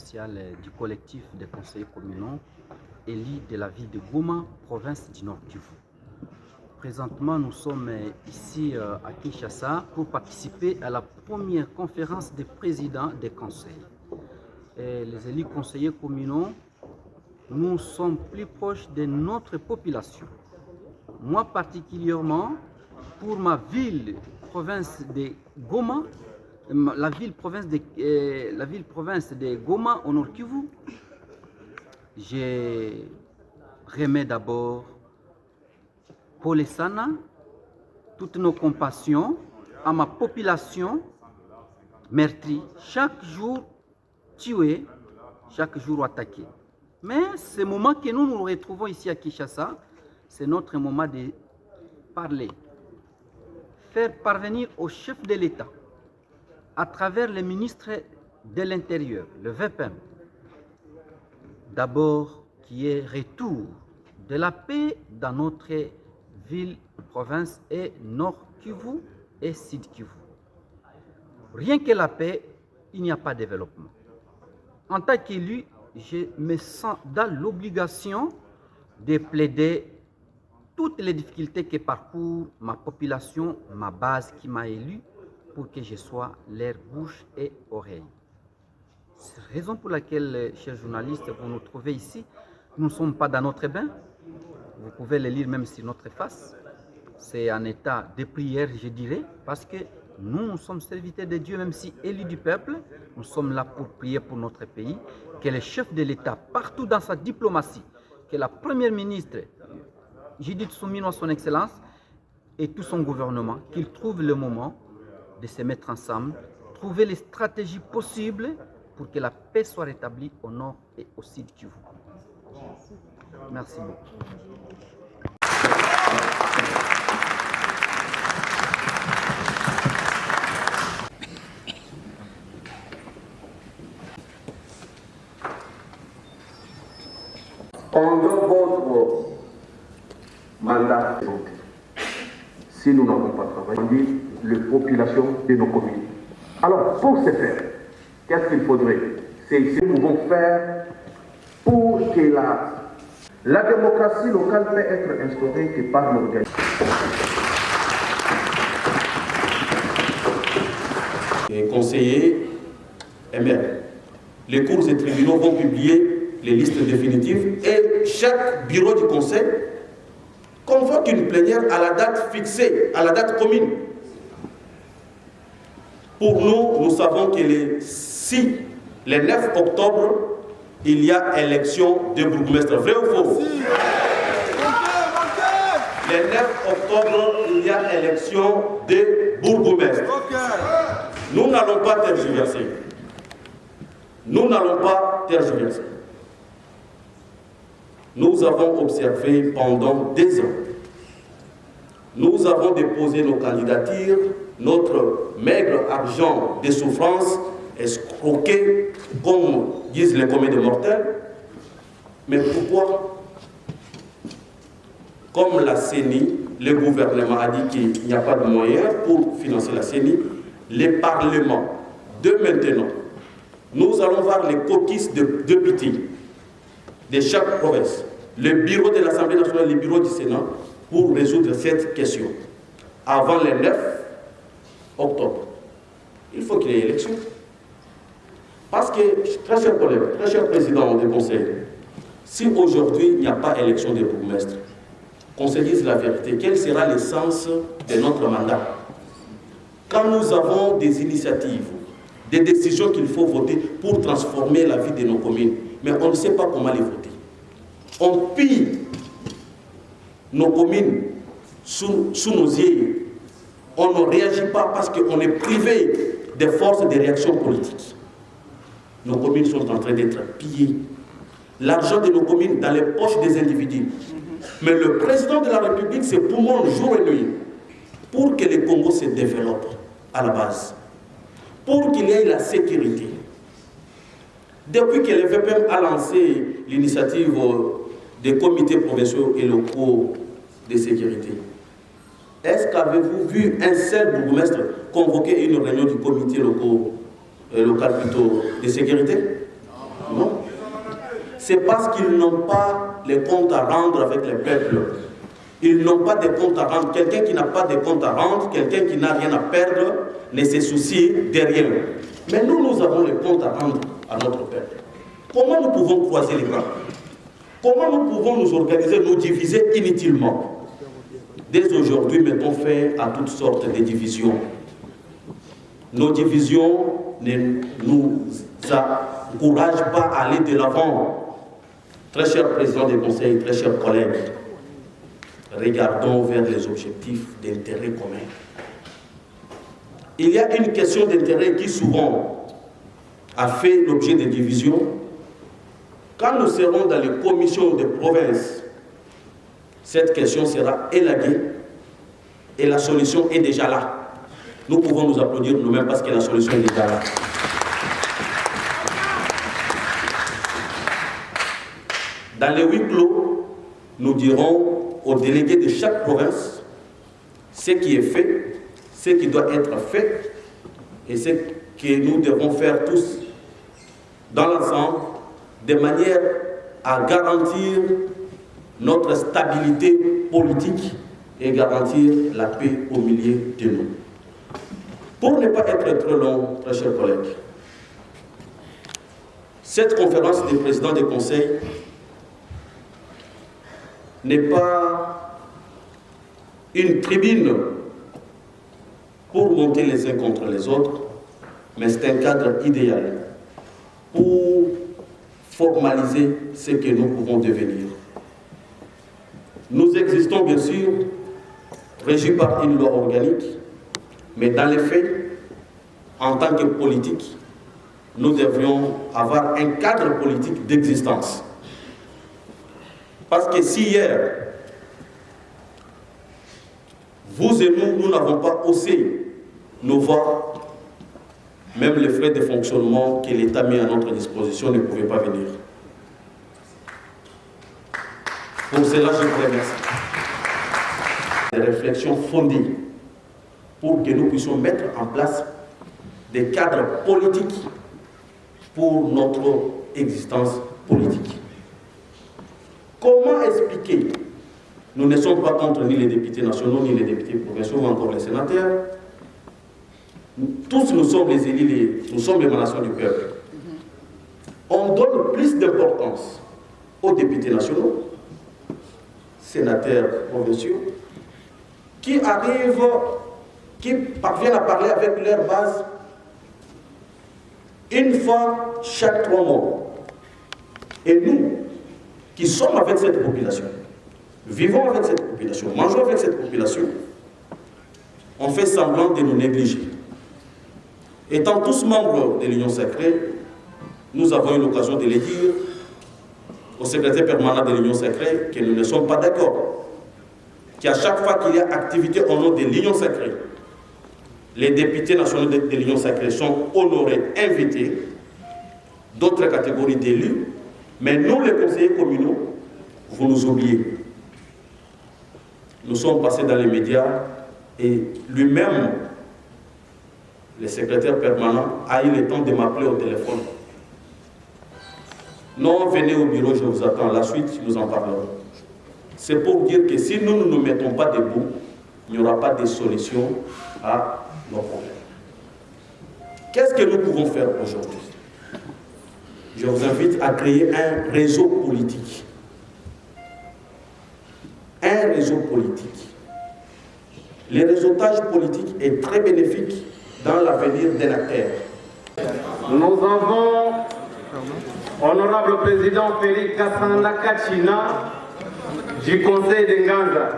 provincial du collectif des conseillers communaux élus de la ville de Goma, province du Nord Kivu. Présentement, nous sommes ici à Kinshasa pour participer à la première conférence des présidents des conseils. Et les élus conseillers communaux, nous sommes plus proches de notre population. Moi particulièrement, pour ma ville, province de Goma, la ville province de Goma au Nord Kivu, je remets d'abord Paul Sana, toutes nos compassions à ma population meurtrie, chaque jour tuée, chaque jour attaquée. Mais ce moment que nous nous retrouvons ici à Kinshasa, c'est notre moment de parler, faire parvenir au chef de l'État, à travers le ministre de l'Intérieur, le VPM, d'abord qui est retour de la paix dans notre ville, province et Nord Kivu et Sud Kivu. Rien que la paix, il n'y a pas de développement. En tant qu'élu, je me sens dans l'obligation de plaider toutes les difficultés que parcourt ma population, ma base qui m'a élu, pour que je sois leur bouche et oreille. C'est la raison pour laquelle, chers journalistes, vous nous trouvez ici. Nous ne sommes pas dans notre bain. Vous pouvez le lire même sur notre face. C'est un état de prière, je dirais, parce que nous sommes serviteurs de Dieu, même si élus du peuple. Nous sommes là pour prier pour notre pays, que le chef de l'État, partout dans sa diplomatie, que la première ministre, Judith Suminwa, son Excellence, et tout son gouvernement, qu'ils trouvent le moment de se mettre ensemble, trouver les stratégies possibles pour que la paix soit rétablie au nord et au sud du Kivu. Merci beaucoup. Pendant votre mandat, si nous n'avons pas travaillé, les populations de nos communes. Alors, pour ce faire, qu'est-ce qu'il faudrait? C'est ce que nous pouvons faire pour que la démocratie locale peut être instaurée que par l'organisation. Les conseillers et maires, les cours et tribunaux vont publier les listes définitives et chaque bureau du conseil convoque une plénière à la date fixée, à la date commune. Pour nous, nous savons que le 9 octobre, il y a élection de bourgmestre. Vrai ou faux? Le 9 octobre, il y a élection de bourgmestre. Nous n'allons pas tergiverser. Nous n'allons pas tergiverser. Nous avons observé pendant des ans. Nous avons déposé nos candidatures, notre maigre argent de souffrance escroqué, comme disent les communs des mortels. Mais pourquoi? Comme la CENI, le gouvernement a dit qu'il n'y a pas de moyens pour financer la CENI, les parlements de maintenant, nous allons voir les coquilles de députés de chaque province, le bureau de l'Assemblée nationale, le bureau du Sénat, pour résoudre cette question. Avant le 9 octobre, il faut qu'il y ait élection. Parce que, très chers collègues, très cher président du conseil, si aujourd'hui il n'y a pas élection de bourgmestre, qu'on se dise la vérité, quel sera l'essence de notre mandat? Quand nous avons des initiatives, des décisions qu'il faut voter pour transformer la vie de nos communes, mais on ne sait pas comment les voter. On pille nos communes sous nos yeux. On ne réagit pas parce qu'on est privé des forces de réaction politique. Nos communes sont en train d'être pillées. L'argent de nos communes dans les poches des individus. Mais le président de la République se poumon jour et nuit pour que le Congo se développe à la base, pour qu'il y ait la sécurité. Depuis que le VPM a lancé l'initiative des comités provinciaux et locaux de sécurité, est-ce qu'avez-vous vu un seul bourgmestre convoquer une réunion du comité local plutôt de sécurité? c'est parce qu'ils n'ont pas les comptes à rendre avec les peuples. Ils n'ont pas de comptes à rendre. Quelqu'un qui n'a pas de comptes à rendre, quelqu'un qui n'a rien à perdre, ne se soucie de rien. Mais nous, nous avons les comptes à rendre à notre peuple. Comment nous pouvons croiser les bras? Comment nous pouvons nous organiser, nous diviser inutilement? Dès aujourd'hui, mettons fin à toutes sortes de divisions. Nos divisions ne nous encouragent pas à aller de l'avant. Très cher président du Conseil, très chers collègues, regardons vers les objectifs d'intérêt commun. Il y a une question d'intérêt qui souvent a fait l'objet de divisions. Quand nous serons dans les commissions de province, cette question sera élaguée et la solution est déjà là. Nous pouvons nous applaudir nous-mêmes parce que la solution est déjà là. Dans les huis clos, nous dirons aux délégués de chaque province ce qui est fait, ce qui doit être fait et ce que nous devons faire tous dans l'ensemble de manière à garantir notre stabilité politique et garantir la paix au milieu de nous. Pour ne pas être trop long, très chers collègues, cette conférence des présidents des conseils n'est pas une tribune pour monter les uns contre les autres, mais c'est un cadre idéal pour formaliser ce que nous pouvons devenir. Nous existons bien sûr, régis par une loi organique, mais dans les faits, en tant que politique, nous devrions avoir un cadre politique d'existence. Parce que si hier, vous et nous n'avons pas haussé nos voix, même les frais de fonctionnement que l'État met à notre disposition ne pouvaient pas venir. Pour cela, je vous remercie. Des réflexions fondées pour que nous puissions mettre en place des cadres politiques pour notre existence politique. Comment expliquer? Nous ne sommes pas contre ni les députés nationaux, ni les députés provinciaux, ou encore les sénateurs. Tous nous sommes les élus, nous sommes l'émanation du peuple. On donne plus d'importance aux députés nationaux, sénateurs provinciaux, qui parviennent à parler avec leur base une fois chaque 3 mois. Et nous, qui sommes avec cette population, vivons avec cette population, mangeons avec cette population, on fait semblant de nous négliger. Étant tous membres de l'Union sacrée, nous avons eu l'occasion de le dire au secrétaire permanent de l'Union sacrée que nous ne sommes pas d'accord. Qu'à chaque fois qu'il y a activité au nom de l'Union sacrée, les députés nationaux de l'Union sacrée sont honorés, invités, d'autres catégories d'élus, mais nous, les conseillers communaux, vous nous oubliez. Nous sommes passés dans les médias et lui-même, le secrétaire permanent, a eu le temps de m'appeler au téléphone. Non, venez au bureau, je vous attends. La suite, nous en parlerons. C'est pour dire que si nous ne nous mettons pas debout, il n'y aura pas de solution à nos problèmes. Qu'est-ce que nous pouvons faire aujourd'hui? Je vous invite à créer un réseau politique. Un réseau politique. Le réseautage politique est très bénéfique dans l'avenir d'un acteur. Nous avons honorable président Félix Kassanda Kachina du conseil de Nganza,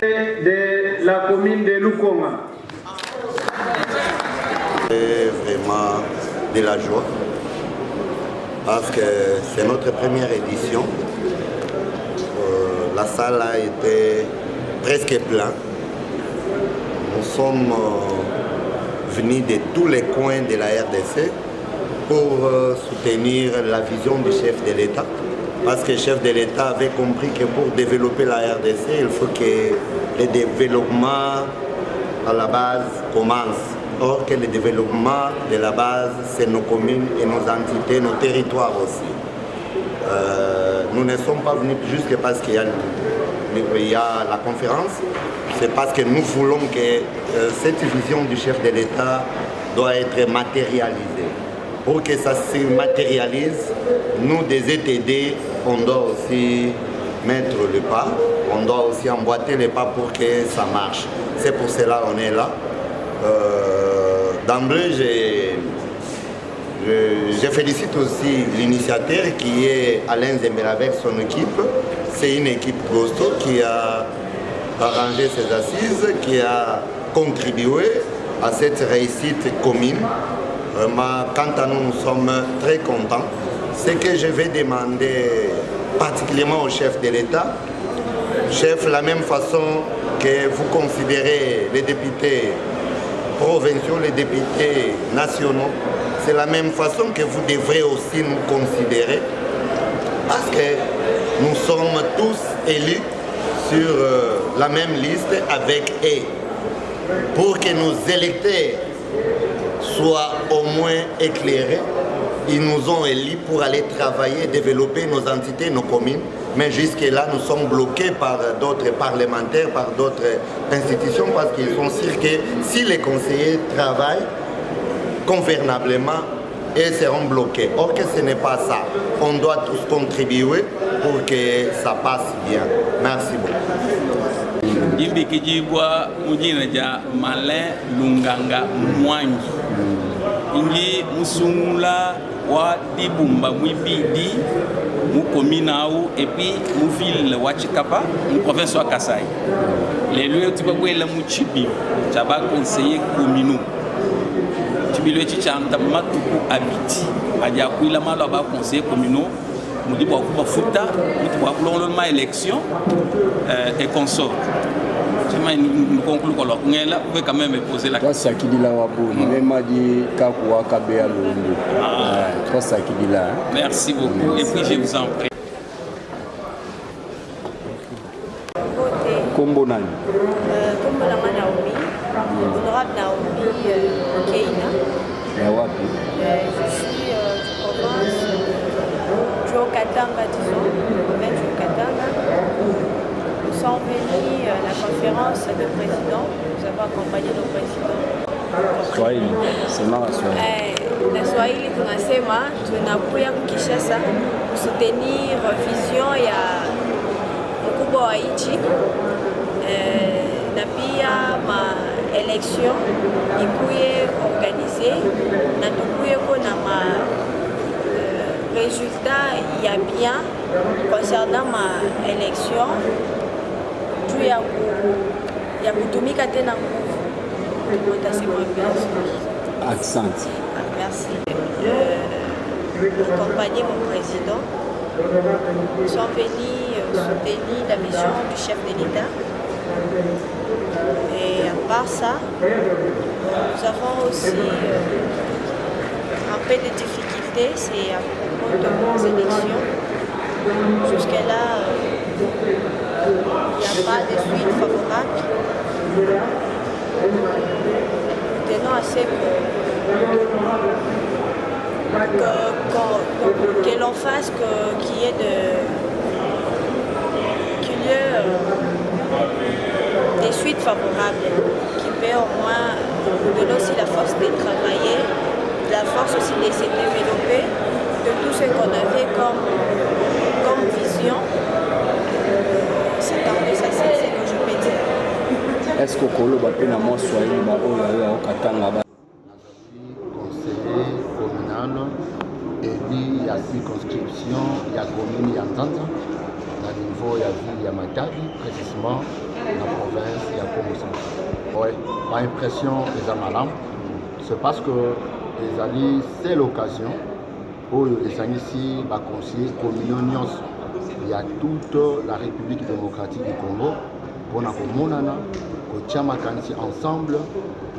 de la commune de Lukonga. C'est vraiment de la joie parce que c'est notre première édition. La salle a été presque pleine. Nous sommes venus de tous les coins de la RDC pour soutenir la vision du chef de l'État. Parce que le chef de l'État avait compris que pour développer la RDC, il faut que le développement à la base commence Or que le développement de la base, c'est nos communes et nos entités, nos territoires aussi. Nous ne sommes pas venus juste parce qu'il y a la conférence, c'est parce que nous voulons que cette vision du chef de l'État doit être matérialisée. Pour que ça se matérialise, nous des ETD, on doit aussi mettre le pas, on doit aussi emboîter les pas pour que ça marche. C'est pour cela qu'on est là. D'emblée, je félicite aussi l'initiateur qui est Alain Zembel avec son équipe. C'est une équipe costaud qui a arrangé ces assises, qui a contribué à cette réussite commune. Quant à nous, nous sommes très contents. Ce que je vais demander particulièrement au chef de l'État, chef, la même façon que vous considérez les députés provinciaux, les députés nationaux, c'est la même façon que vous devrez aussi nous considérer, parce que nous sommes tous élus sur la même liste avec eux, pour que nos électeurs soient au moins éclairés. Ils nous ont élus pour aller travailler, développer nos entités, nos communes. Mais jusque-là, nous sommes bloqués par d'autres parlementaires, par d'autres institutions, parce qu'ils sont sûrs que si les conseillers travaillent convenablement, ils seront bloqués. Or que ce n'est pas ça. On doit tous contribuer pour que ça passe bien. Merci beaucoup. Imbikijibwa mujinaja Malin Lunganga Mwangi. Ingi musungula wa dibumba mwibidi mukominau et puis mu ville wa Chikapa, mu province wa Kasai. Les lieux tu peux la muchibi, tu vas conseiller communaux. Tu peux le chichanta matuku habiti. Adia kuila malo ba conseiller communaux. Nous disons que nous avons une élection et consort. Nous concluons alors. Vous pouvez quand même me poser la question. Merci beaucoup. Et puis je vous en prie. Kombo Naomi, honorable Naomi Keina. Je suis du province Joe Katanga, disons, Joe Katanga. Nous sommes venus à la conférence de présidents. Nous avons accompagné nos présidents. Swahili, sema Swahili. Na Swahili tunasema tunakuja Kinshasa kusutenir vision ya mkubwa wa nchi na pia election ikuye organisé na tukuye kona résultat ya bien concernant élection juu ya kutumika tena nguvu. Accent. Merci. Accompagner mon président. Nous sommes venus soutenir la vision du chef de l'État. Et à part ça, nous avons aussi un peu de difficultés, c'est à propos de nos élections. Jusque-là, il n'y a pas de suite favorable. Tenons assez que l'on fasse qu'il y ait des suites favorables qui peut au moins donner aussi la force de travailler, la force aussi de se développer, de tout ce qu'on avait comme vision. C'est tant mieux, ça c'est ce que je peux dire. Est-ce que Kolo Bapena Swahili au Katanga? Conseiller communal élu ya circonscription ya commune ya Nzanza na niveau ya ville ya Matadi, précisément la province ya Congo Central. Ouais, ma impression est malamu, c'est parce que les alliés, c'est l'occasion pour les ici va conseiller communion. Il y a toute la République démocratique du Congo pour na komonana ko chama kanisi ensemble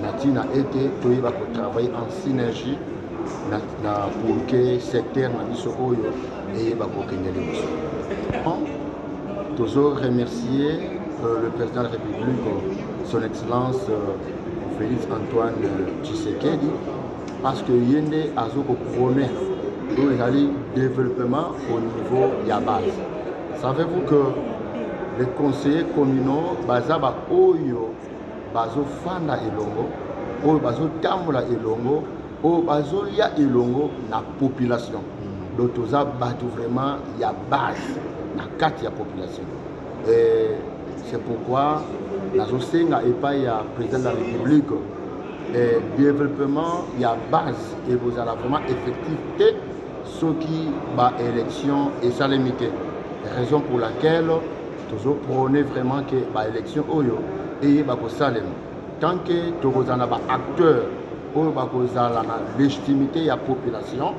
natina été toyeba ko travailler en synergie na pour que secteur na biso oyo eyeba ko kendele biso. Toujours remercier le président de la République, son Excellence Félix Antoine Tshisekedi parce que Yende a prôné le développement au niveau de la base. Savez-vous que les conseillers communaux bazaba oyo bazo fanda elongo, oyo bazo tambola elongo, oyo bazo lia elongo na population. Donc toza batu vraiment ya base na kati ya population. Et c'est pourquoi nazo senga epai ya président de la République et développement ya base et vous allez vraiment effectif ce qui ba élection et ça limité. Raison pour laquelle nous prônons vraiment que l'élection oyo et salem tant que nous avons des acteurs oyo la légitimité de la population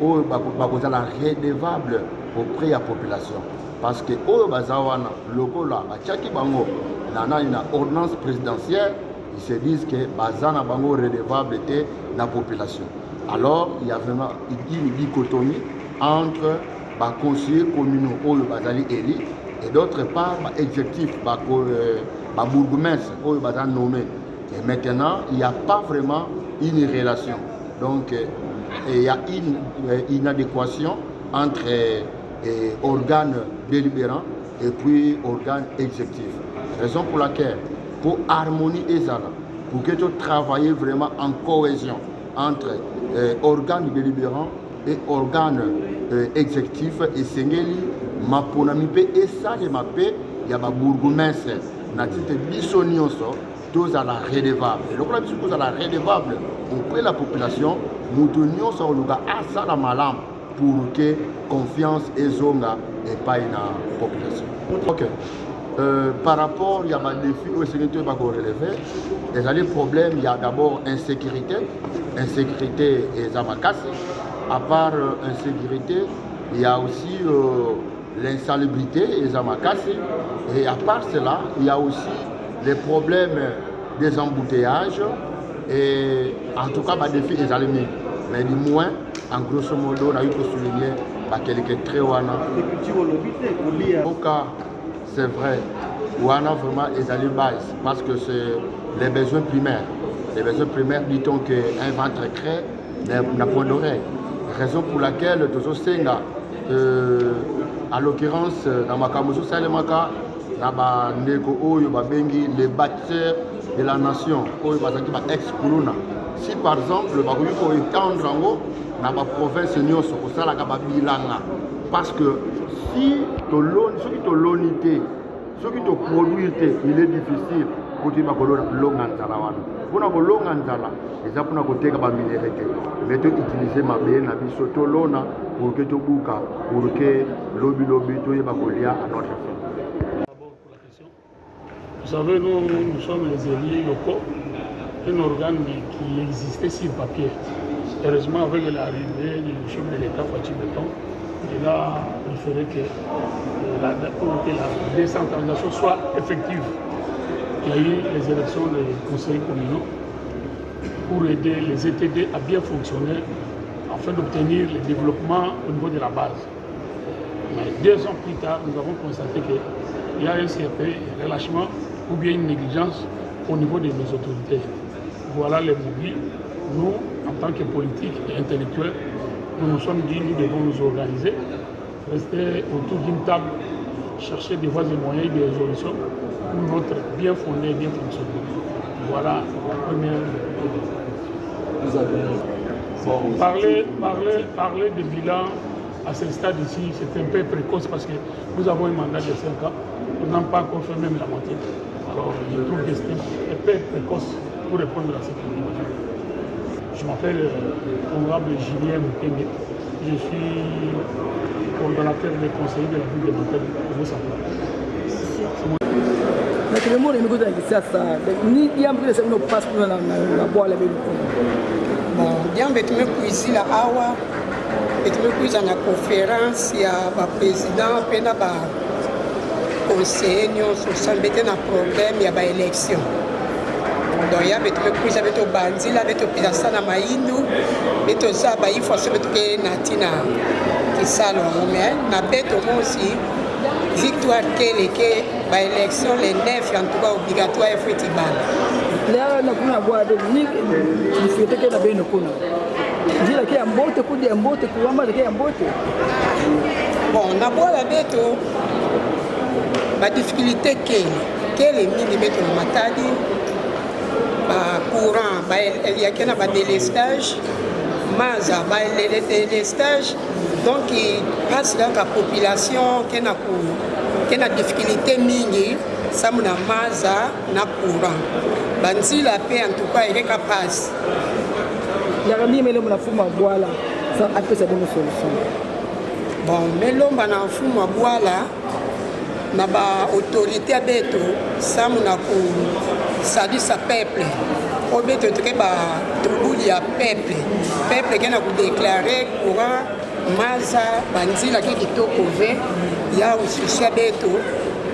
oyo la redevable auprès de la population parce que oyo bazawana lokola batiaki bango na ordonnance présidentielle ils se disent que bazana bango redevable de la population. Alors il y a vraiment une dichotomie entre les conseillers communaux oyo bazali éli et d'autre part l'exécutif les bourgmestre oyo bazali nommé. Et maintenant il n'y a pas vraiment une relation. Donc il y a une inadéquation entre organes délibérants et puis organes exécutifs. Raison pour laquelle pour harmoniser ça, pour que tu travailles vraiment en cohésion entre organes délibérants et organes exécutifs et sengeli maponamipe et ça les mapé il y a ba bourgmestre na tite biso nyonso tous à la redevable et donc là biso tous à la redevable auprès de la population mutu nyonso oluka asala malamu pour que confiance ezonga et pas na population. OK. Par rapport il y a des défis où c'est que va relever les problèmes il y a d'abord insécurité et zamakasi. À part insécurité il y a aussi l'insalubrité et zamakasi et à part cela il y a aussi les problèmes des embouteillages et en tout cas des défis des aliments mais du moins en grosso modo on a eu pour souligner quelques très wana au cas c'est vrai wana vraiment les aliments parce que c'est les besoins primaires dit-on qu'un ventre crée n'a point d'oreille. Raison pour laquelle Tozo Senga, à l'occurrence, dans ma camoufle Salemaka, les bâtisseurs de la nation, ex-Kuluna. Si par exemple, le Bagouyou peut étendre en haut, dans la province Nyos, au Salakababilanga, parce que si tu as l'unité, ce qui te produit, il est difficile pour que tu aies pour longa nzala eza pona koteka ba minéralité mais to utiliser mabe na biso to lona pour que to buka pour que lobi to yeba kolia à notre fin. D'abord pour la question. Vous savez nous sommes les élus locaux, un organe qui existait sur papier. Heureusement avec l'arrivée du chef de l'État Fatou Beton, il a préféré que la décentralisation soit effective. Il y a eu les élections des conseillers communaux pour aider les ETD à bien fonctionner afin d'obtenir le développement au niveau de la base. Mais 2 ans plus tard, nous avons constaté qu'il y a un certain relâchement ou bien une négligence au niveau de nos autorités. Voilà les mouvements. Nous, en tant que politiques et intellectuels, nous nous sommes dit que nous devons nous organiser, rester autour d'une table, chercher des voies et moyens de résolution pour notre bien fondé et bien fonctionner. Voilà la première. Bon, parler de bilan à ce stade ici, c'est un peu précoce parce que nous avons un mandat de 5 ans, nous n'avons pas encore fait même la moitié. Alors je trouve que c'est un peu précoce pour répondre à cette question. Je m'appelle honorable Julien Mukenge, je suis coordonnateur des conseillers de la ville de Montagne de Moussamba. Jambo tumekuizila awa tumekuiza na conférence ya ba président pe na ba conseiller nyonso sambete na problème ya ba élection. Donc ya tumekuiza beto banzila beto pesa sana maindu beto za ba ifo beto ke natina kisalo mais na beto mosi victoire keleke baélection le 9 en tout cas obligatoire efweti bana leo nakuna bwa Dominique mfiteke na beno kuna njila ke ambote kudi ambote kuamba ke ambote bon na bwa la beto ba difficulté kele mingi beto na matadi ba courant ba ya kena ba délestage maza ba délestage donc il passe dans la population qui a difficulté mingi samuna maza na courant banzila pe en tout cas il est capable ya rami melomba na fuma bwala ça après ça donne solution bon melomba na fuma bwala na ba autorité beto samuna ku sadi sa peuple au beto te ba tribuli ya peuple qui a déclaré courant maza banzila ke kitoko ve ya ususia beto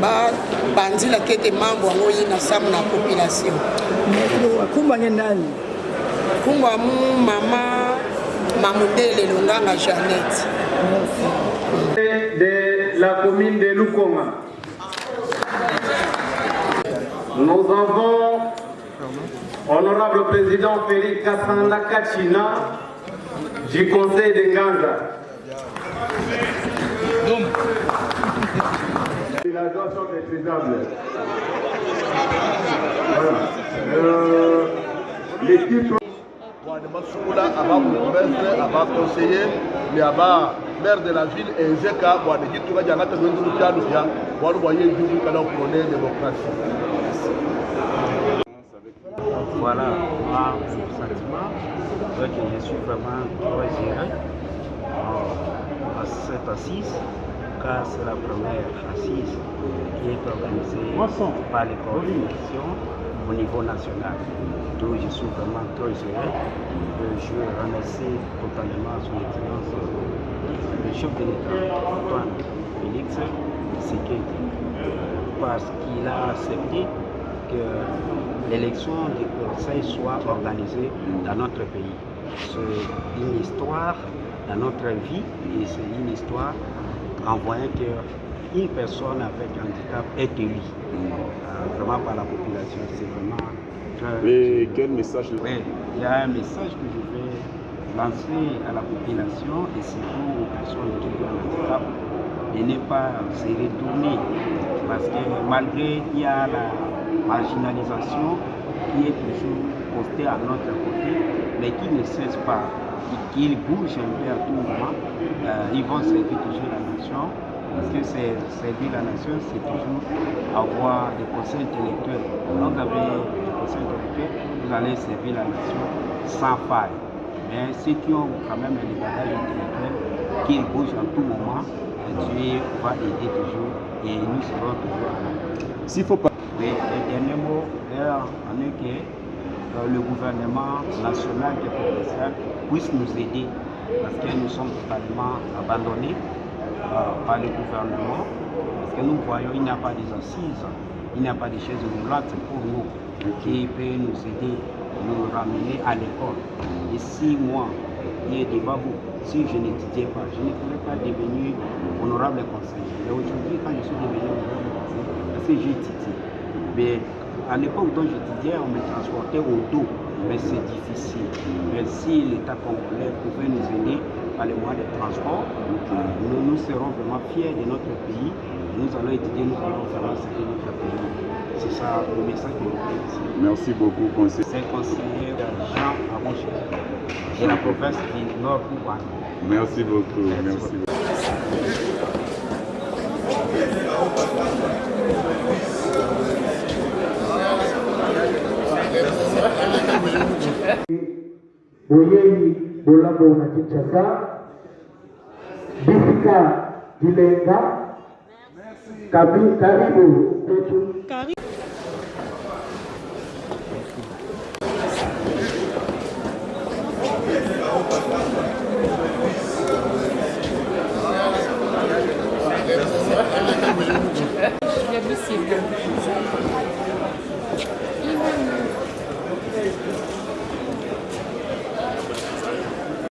ba banzila ke te mambo yango yina samu na population kumba ngendani kumba mu mama Mamudele Lunganga Jeannette de la commune de Lukonga. Nous avons honorable président Félix Kassanda Kachina du conseil de Nganza. Les agents sont maîtrisables. L'équipe. conseiller, mais maire de la ville et Zeka, voilà, moi, mon sentiment, c'est que je suis vraiment très géré à cette assise, car c'est la première assise qui est organisée par les coordinations au niveau national. Donc je suis vraiment très géré. Je remercie totalement son excellence le chef de l'État, Antoine Félix Tshisekedi, parce qu'il a accepté que l'élection du Conseil soit organisée dans notre pays. C'est une histoire dans notre vie et c'est une histoire en voyant qu'une personne avec un handicap est élue vraiment par la population. C'est vraiment très... Et quel message? Oui, il y a un message que je vais lancer à la population et surtout aux personnes qui ont un handicap de ne pas se retourner parce que malgré qu'il y a la marginalisation qui est toujours postée à notre côté, mais qui ne cesse pas, qu'ils bougent un peu à tout moment, ils vont servir toujours la nation, parce que servir la nation, c'est toujours avoir des conseils intellectuels. Quand vous avez des conseils intellectuels, vous allez servir la nation sans faille. Mais ceux qui ont quand même des bagages intellectuels, qu'ils bougent à tout moment, Dieu va aider toujours et nous serons toujours là. S'il faut pas... Oui, le dernier mot en est que le gouvernement national qui est provincial puisse nous aider parce que nous sommes totalement abandonnés par le gouvernement parce que nous voyons qu'il n'y a pas des assises, il n'y a pas de chaises roulantes pour nous qui peut nous aider, nous ramener à l'école. Et si moi, qui est devant vous, si je n'étudiais pas, je ne pourrais pas devenir honorable conseiller. Mais aujourd'hui, quand je suis devenu honorable conseiller, parce que j'ai étudié. Mais à l'époque dont j'étudiais, on me transportait au dos. Mais c'est difficile. Mais si l'État congolais pouvait nous aider par les moyens de transport, nous serons vraiment fiers de notre pays. Nous allons étudier, nous allons vraiment servir notre pays. C'est ça le message que je fais ici. Merci beaucoup, conseiller. C'est conseiller Jean Aronche de la province du Nord-Ouest. Merci beaucoup. Merci. Boyei Bolabo na Kinshasa, Bisika Gilenga, Karibu Petu.